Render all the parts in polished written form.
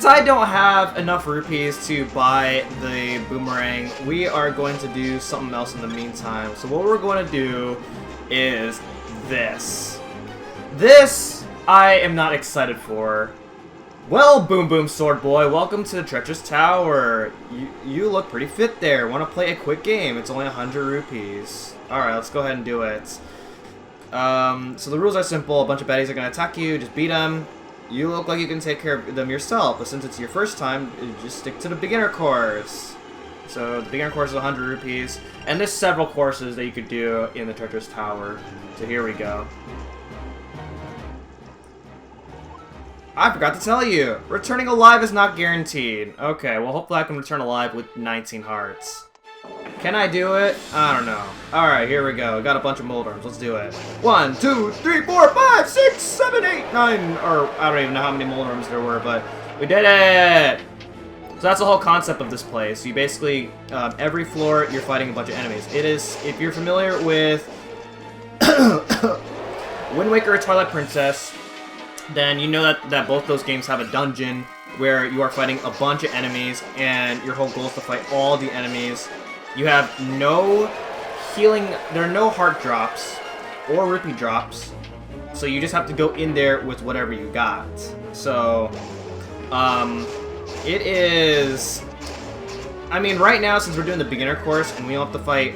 since I don't have enough rupees to buy the boomerang, we are going to do something else in the meantime. So what we're going to do is this. This I am not excited for. Well, Boom Boom Sword Boy, welcome to the Treacherous Tower. You look pretty fit there. Want to play a quick game? It's only 100 rupees. Alright, let's go ahead and do it. So the rules are simple. A bunch of baddies are going to attack you. Just beat them. You look like you can take care of them yourself, but since it's your first time, just stick to the beginner course. So the beginner course is 100 rupees, and there's several courses that you could do in the Treacherous Tower. So here we go. I forgot to tell you, returning alive is not guaranteed. Okay, well hopefully I can return alive with 19 hearts. Can I do it? I don't know. Alright, here we go. Got a bunch of Moldorms. Let's do it. 1, 2, 3, 4, 5, 6, 7, 8, 9, or I don't even know how many Moldorms there were, but we did it! So that's the whole concept of this place. You basically, every floor, you're fighting a bunch of enemies. It is, if you're familiar with Wind Waker or Twilight Princess, then you know that both those games have a dungeon where you are fighting a bunch of enemies, and your whole goal is to fight all the enemies. You have no healing, there are no heart drops or rupee drops, so you just have to go in there with whatever you got. So, it is, I mean, right now, since we're doing the beginner course and we don't have to fight,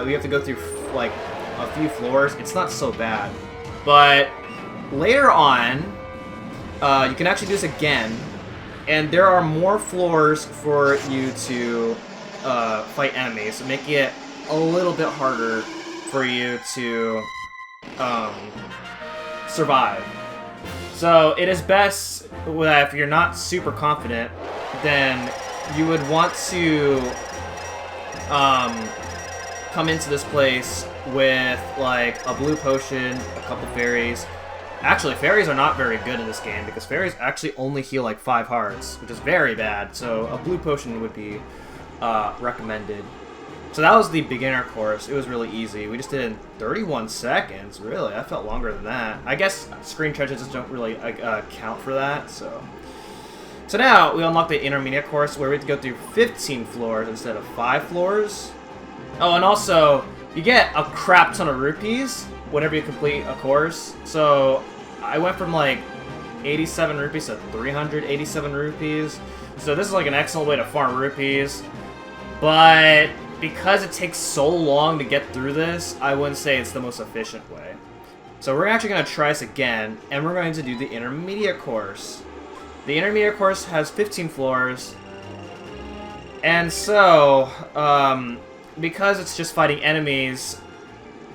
we have to go through, like, a few floors, it's not so bad. But later on, you can actually do this again, and there are more floors for you to fight enemies, making it a little bit harder for you to survive. So it is best that if you're not super confident, then you would want to come into this place with like a blue potion, a couple fairies. Actually, fairies are not very good in this game because fairies actually only heal like 5 hearts, which is very bad. So a blue potion would be recommended. So that was the beginner course. It was really easy. We just did it in 31 seconds. Really, I felt longer than that. I guess screen treasures just don't really count for that. So now we unlock the intermediate course where we have to go through 15 floors instead of 5 floors. Oh, and also you get a crap ton of rupees whenever you complete a course. So I went from like 87 rupees to 387 rupees. So this is like an excellent way to farm rupees. But because it takes so long to get through this, I wouldn't say it's the most efficient way. So we're actually going to try this again, and we're going to do the intermediate course. The intermediate course has 15 floors. And so, because it's just fighting enemies,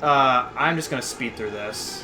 I'm just going to speed through this.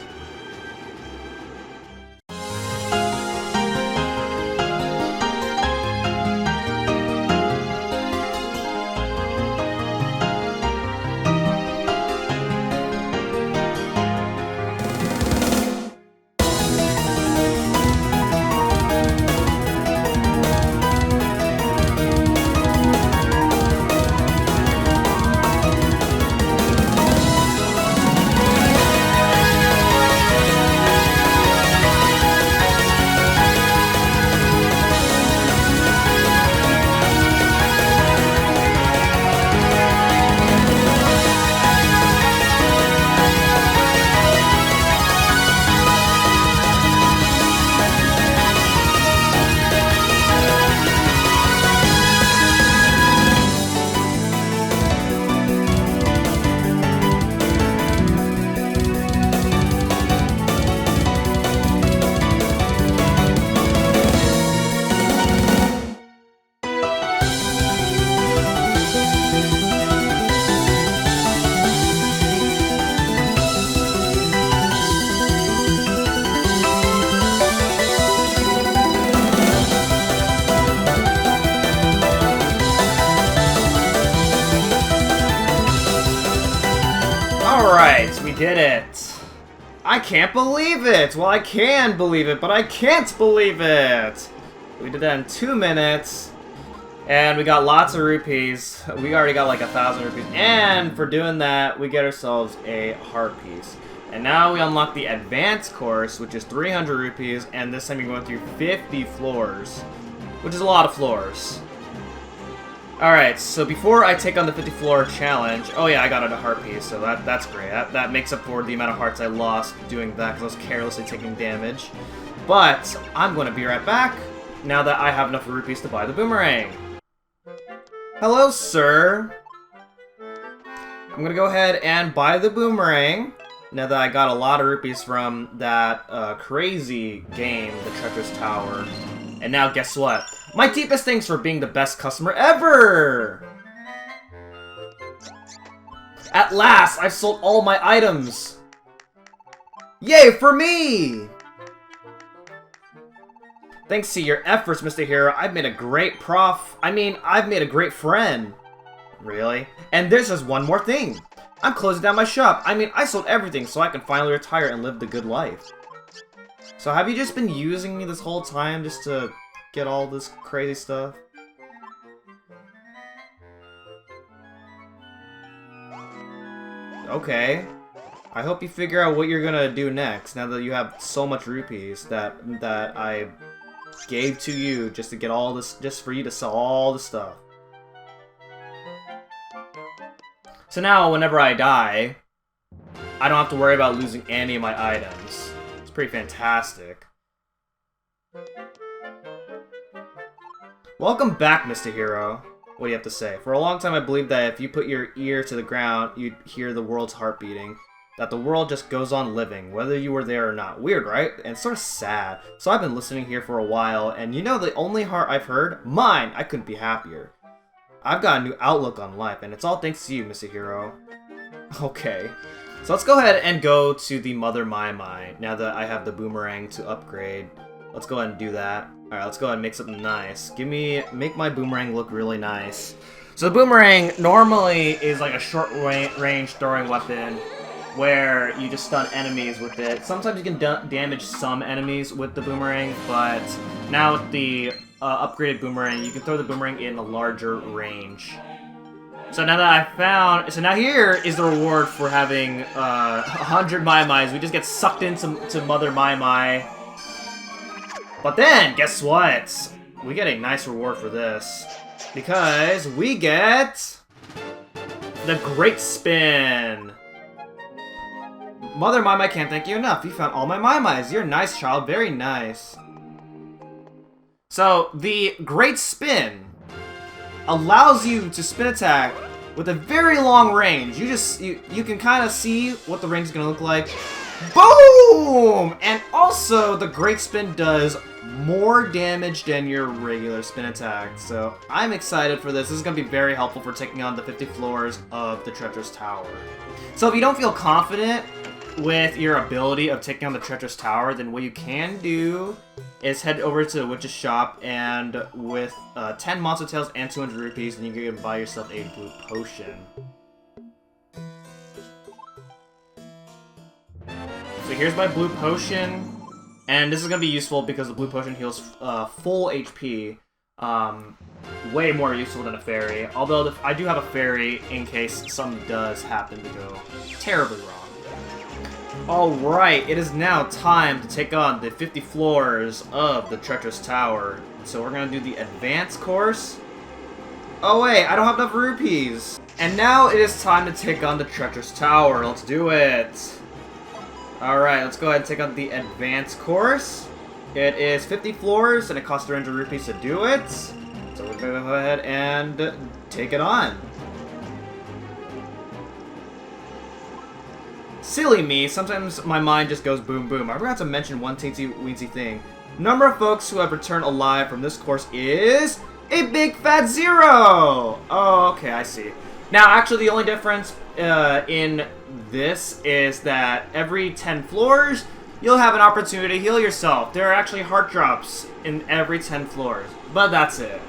Alright, we did it. I can't believe it! Well, I can believe it, but I can't believe it! We did that in 2 minutes, and we got lots of rupees. We already got like 1,000 rupees, and for doing that, we get ourselves a heart piece. And now we unlock the advanced course, which is 300 rupees, and this time you're going through 50 floors. which is a lot of floors. Alright, so before I take on the 50 floor challenge... Oh yeah, I got a heart piece, so that's great. That makes up for the amount of hearts I lost doing that because I was carelessly taking damage. But I'm going to be right back now that I have enough rupees to buy the boomerang. Hello, sir. I'm going to go ahead and buy the boomerang now that I got a lot of rupees from that crazy game, the Treacherous Tower. And now guess what? My deepest thanks for being the best customer ever! At last, I've sold all my items! Yay, for me! Thanks to your efforts, Mr. Hero, I've made a great I've made a great friend. Really? And there's just one more thing. I'm closing down my shop. I sold everything so I can finally retire and live the good life. So have you just been using me this whole time just to get all this crazy stuff? Okay. I hope you figure out what you're gonna do next, now that you have so much rupees that I gave to you just to get all this, just for you to sell all the stuff. So now, whenever I die, I don't have to worry about losing any of my items. It's pretty fantastic. Welcome back, Mr. Hero. What do you have to say? For a long time I believed that if you put your ear to the ground, you'd hear the world's heart beating. That the world just goes on living, whether you were there or not. Weird, right? And sort of sad. So I've been listening here for a while, and you know the only heart I've heard? Mine! I couldn't be happier. I've got a new outlook on life, and it's all thanks to you, Mr. Hero. Okay. So let's go ahead and go to the Mother Mai, now that I have the boomerang to upgrade. Let's go ahead and do that. Alright, let's go ahead and make something nice. Make my boomerang look really nice. So the boomerang normally is like a short range throwing weapon where you just stun enemies with it. Sometimes you can damage some enemies with the boomerang, but now with the upgraded boomerang, you can throw the boomerang in a larger range. So now that so now here is the reward for having 100 Mai. We just get sucked into Mother Mai. But then, guess what? We get a nice reward for this. Because we get the Great Spin. Mother Mai can't thank you enough. You found all my Mai. You're a nice child. Very nice. So, the Great Spin allows you to spin attack with a very long range. You can kind of see what the range is going to look like. Boom! And also, the Great Spin does more damage than your regular spin attack. So, I'm excited for this. This is going to be very helpful for taking on the 50 floors of the Treacherous Tower. So, if you don't feel confident with your ability of taking on the Treacherous Tower, then what you can do is head over to the Witch's shop, and with 10 Monster Tails and 200 rupees, then you can buy yourself a blue potion. So here's my blue potion, and this is going to be useful because the blue potion heals full HP. Way more useful than a fairy, although I do have a fairy in case something does happen to go terribly wrong. Alright, it is now time to take on the 50 floors of the Treacherous Tower. So we're going to do the advanced course. Oh wait, I don't have enough rupees. And now it is time to take on the Treacherous Tower. Let's do it. Alright, let's go ahead and take on the advanced course. It is 50 floors and it costs 300 rupees to do it. So we're going to go ahead and take it on. Silly me, sometimes my mind just goes boom boom. I forgot to mention one teensy weensy thing. Number of folks who have returned alive from this course is a big fat 0! Oh, okay, I see. Now, actually, the only difference in this is that every 10 floors, you'll have an opportunity to heal yourself. There are actually heart drops in every 10 floors, but that's it.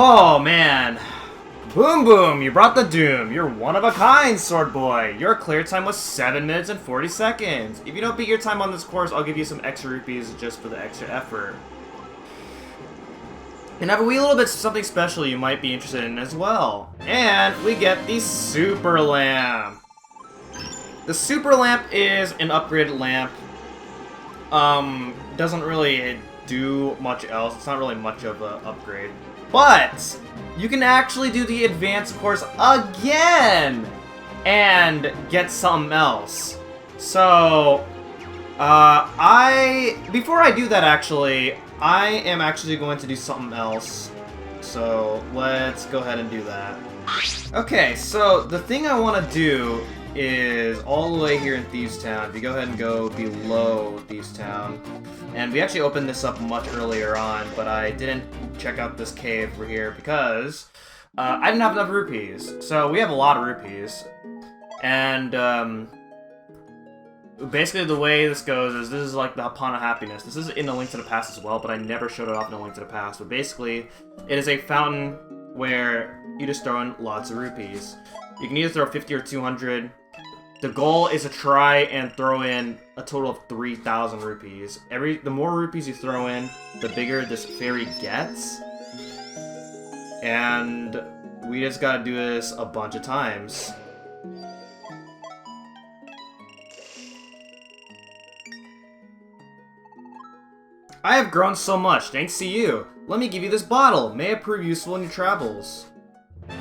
Oh, man. Boom Boom, you brought the doom. You're one of a kind, Sword Boy. Your clear time was 7 minutes and 40 seconds. If you don't beat your time on this course, I'll give you some extra rupees just for the extra effort. And I have a wee little bit something special you might be interested in as well. And we get the Super Lamp. The Super Lamp is an upgraded lamp. Doesn't really do much else. It's not really much of an upgrade. But you can actually do the advanced course again and get something else. So, before I do that, actually, I am actually going to do something else. So let's go ahead and do that. Okay, so the thing I want to do is all the way here in Thieves Town. If you go ahead and go below Thieves Town, and we actually opened this up much earlier on, but I didn't check out this cave over here because I didn't have enough rupees. So we have a lot of rupees, and basically the way this goes is this is like the Pond of Happiness. This is in A Link to the Past as well, but I never showed it off in A Link to the Past. But basically, it is a fountain where you just throw in lots of rupees. You can either throw 50 or 200. The goal is to try and throw in a total of 3,000 rupees. The more rupees you throw in, the bigger this fairy gets. And we just gotta do this a bunch of times. I have grown so much, thanks to you. Let me give you this bottle. May it prove useful in your travels.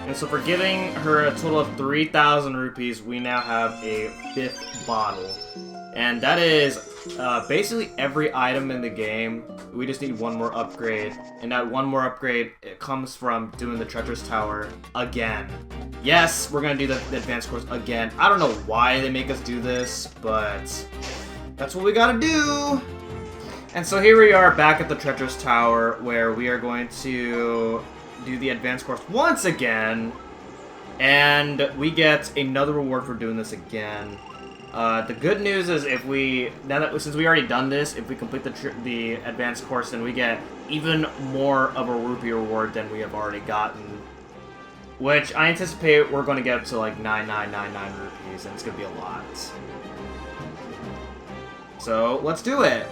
And so for giving her a total of 3,000 rupees, we now have a 5th bottle. And that is basically every item in the game. We just need one more upgrade. And that one more upgrade, it comes from doing the Treacherous Tower again. Yes, we're going to do the advanced course again. I don't know why they make us do this, but that's what we got to do. And so here we are back at the Treacherous Tower, where we are going to do the advanced course once again, and we get another reward for doing this again. The good news is since we already done this, if we complete the advanced course, then we get even more of a rupee reward than we have already gotten, which I anticipate we're going to get up to like 9,999 rupees, and it's going to be a lot. So let's do it.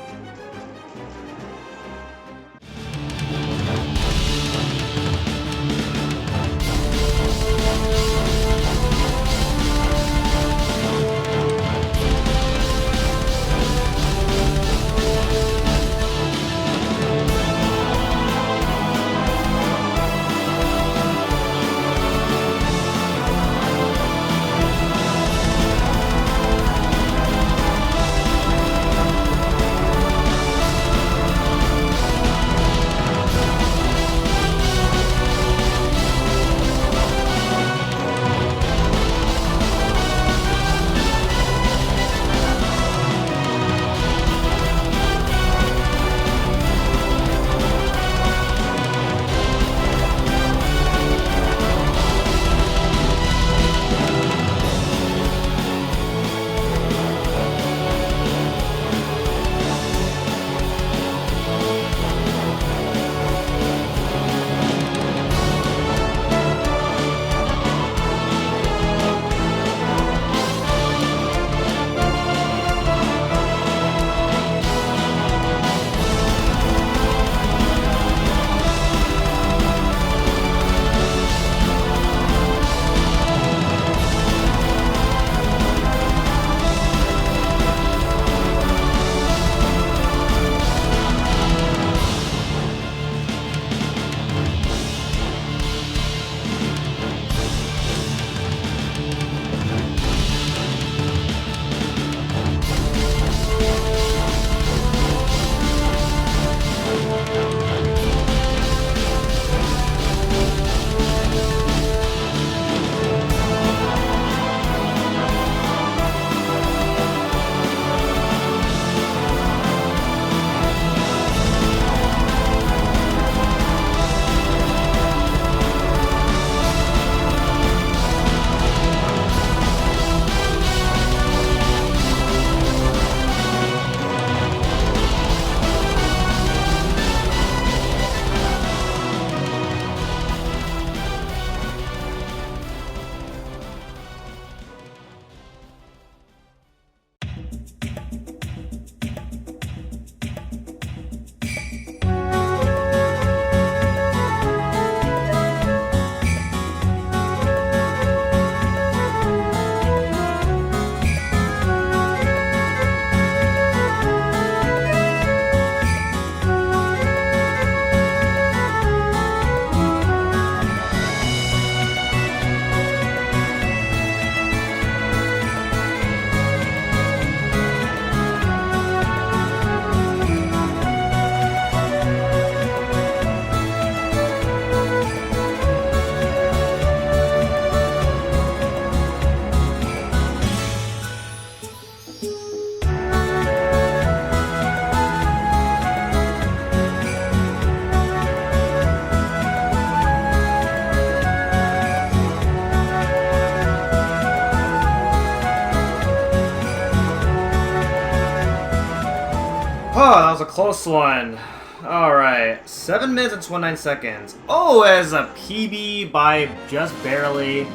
that was a close one. Alright, 7 minutes and 29 seconds. Oh, as a PB by just barely.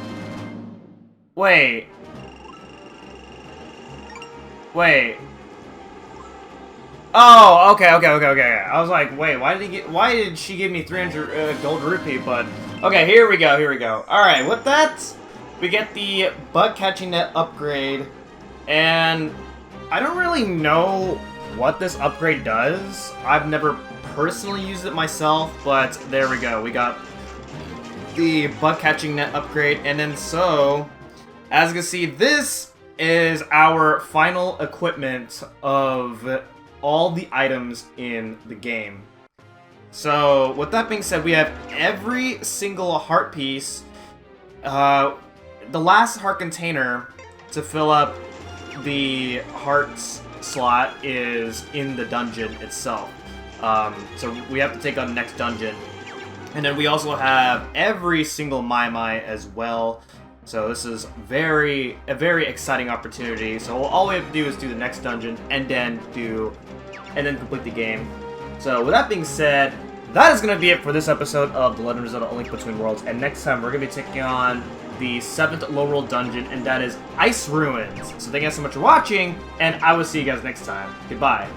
Wait. Oh, okay. I was like, wait, why did she give me 300 gold rupee? But okay, here we go. All right, with that, we get the bug catching net upgrade, and I don't really know what this upgrade does. I've never personally used it myself, but there we go. We got the bug catching net upgrade, and then so, as you can see, this is our final equipment of all the items in the game. So, with that being said, we have every single heart piece. The last heart container to fill up the hearts slot is in the dungeon itself. So we have to take on the next dungeon. And then we also have every single Mai as well. So this is a very exciting opportunity. So all we have to do is do the next dungeon and then complete the game. So with that being said, that is going to be it for this episode of The Legend of Zelda: A Link Between Worlds. And next time we're going to be taking on the 7th Lorule dungeon, and that is Ice Ruins. So thank you guys so much for watching, and I will see you guys next time. Goodbye.